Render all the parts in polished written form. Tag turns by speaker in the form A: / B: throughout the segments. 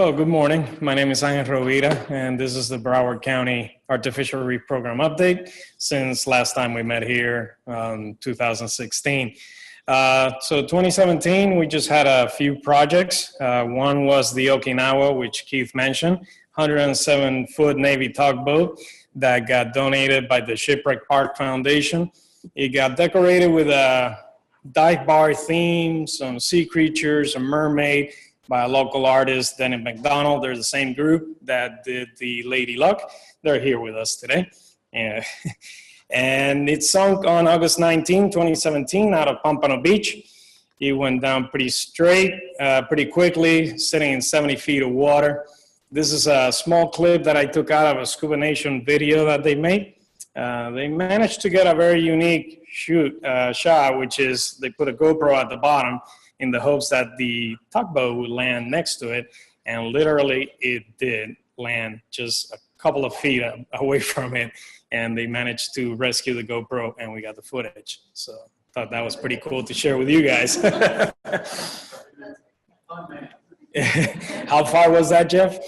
A: Oh, good morning. My name is Angel Rovira, and this is the Broward County Artificial Reef Program update since last time we met here, 2016. So 2017, we just had a few projects. One was the Okinawa, which Keith mentioned, 107-foot Navy tugboat that got donated by the Shipwreck Park Foundation. It got decorated with a dive bar theme, some sea creatures, a mermaid, by a local artist, Dennis McDonald. They're the same group that did the Lady Luck. They're here with us today. Yeah. And it sunk on August 19, 2017 out of Pompano Beach. It went down pretty straight, pretty quickly, sitting in 70 feet of water. This is a small clip that I took out of a Scuba Nation video that they made. They managed to get a very unique shot, which is they put a GoPro at the bottom in the hopes that the tugboat would land next to it, and literally it did land just a couple of feet away from it, and they managed to rescue the GoPro, and we got the footage. So I thought that was pretty cool to share with you guys. How far was that, Jeff?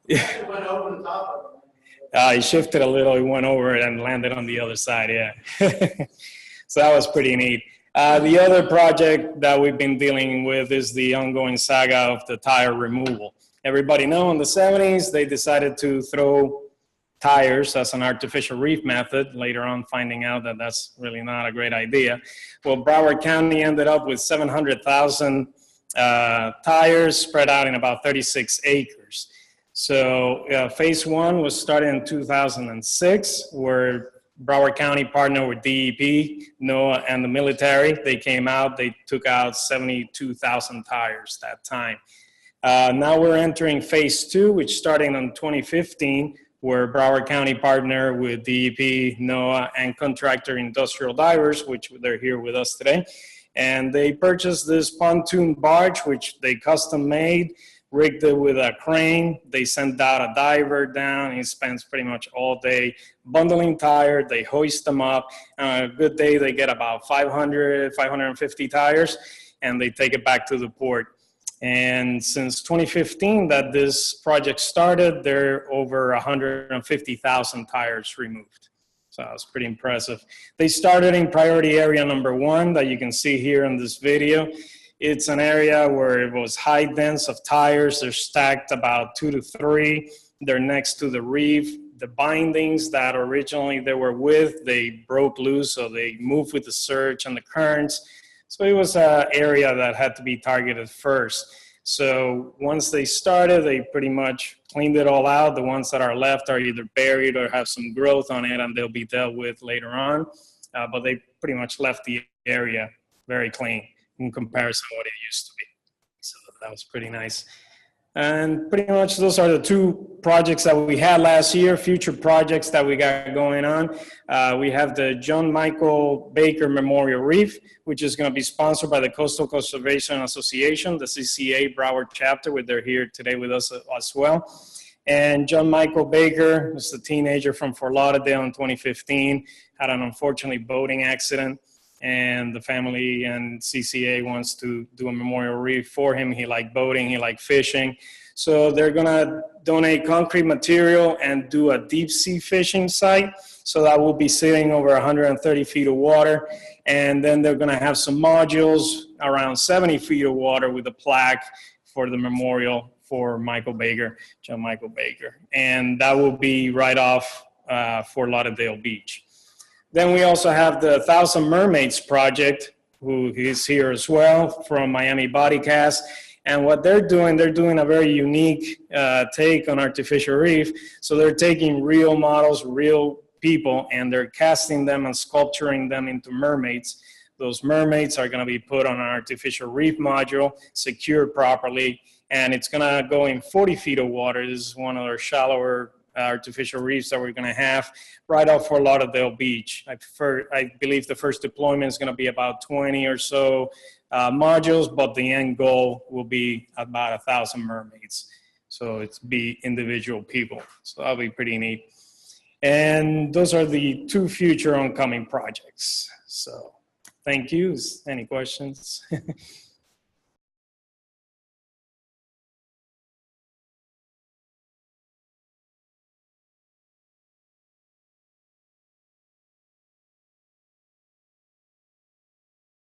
B: It went over the top of it.
A: He shifted a little, he went over it and landed on the other side, yeah. So that was pretty neat. The other project that we've been dealing with is the ongoing saga of the tire removal. Everybody know in the 70s, they decided to throw tires as an artificial reef method, later on finding out that that's really not a great idea. Well, Broward County ended up with 700,000 tires spread out in about 36 acres. So phase one was started in 2006, where Broward County partnered with DEP, NOAA, and the military. They came out, they took out 72,000 tires that time. Now we're entering phase two, which starting in 2015, where Broward County partnered with DEP, NOAA, and contractor Industrial Divers, which they're here with us today. And they purchased this pontoon barge, which they custom made, rigged it with a crane. They sent out a diver down. He spends pretty much all day bundling tires. They hoist them up. On a good day, they get about 500, 550 tires, and they take it back to the port. And since 2015 that this project started, there are over 150,000 tires removed. So it's pretty impressive. They started in priority area number 1 that you can see here in this video. It's an area where it was high dense of tires. They're stacked about 2 to 3. They're next to the reef. The bindings that originally they were with, they broke loose, so they moved with the surge and the currents. So it was an area that had to be targeted first. So once they started, they pretty much cleaned it all out. The ones that are left are either buried or have some growth on it, and they'll be dealt with later on. But they pretty much left the area very clean in comparison to what it used to be. So that was pretty nice. And pretty much those are the two projects that we had last year, future projects that we got going on. We have the John Michael Baker Memorial Reef, which is going to be sponsored by the Coastal Conservation Association, the CCA Broward chapter, which they're here today with us as well. And John Michael Baker was a teenager from Fort Lauderdale in 2015, had an unfortunately boating accident. And the family and CCA wants to do a memorial reef for him. He liked boating, he liked fishing. So they're gonna donate concrete material and do a deep sea fishing site. So that will be sitting over 130 feet of water. And then they're gonna have some modules around 70 feet of water with a plaque for the memorial for Michael Baker, John Michael Baker. And that will be right off Fort Lauderdale Beach. Then we also have the 1,000 Mermaids project, who is here as well from Miami Bodycast. And what they're doing a very unique take on artificial reef. So they're taking real models, real people, and they're casting them and sculpturing them into mermaids. Those mermaids are going to be put on an artificial reef module, secured properly, and it's going to go in 40 feet of water. This is one of our shallower artificial reefs that we're going to have right off Fort Lauderdale Beach. I believe the first deployment is going to be about 20 or so modules, but the end goal will be about 1,000 mermaids. So it's be individual people. So that'll be pretty neat. And those are the two future oncoming projects. So thank you. Any questions?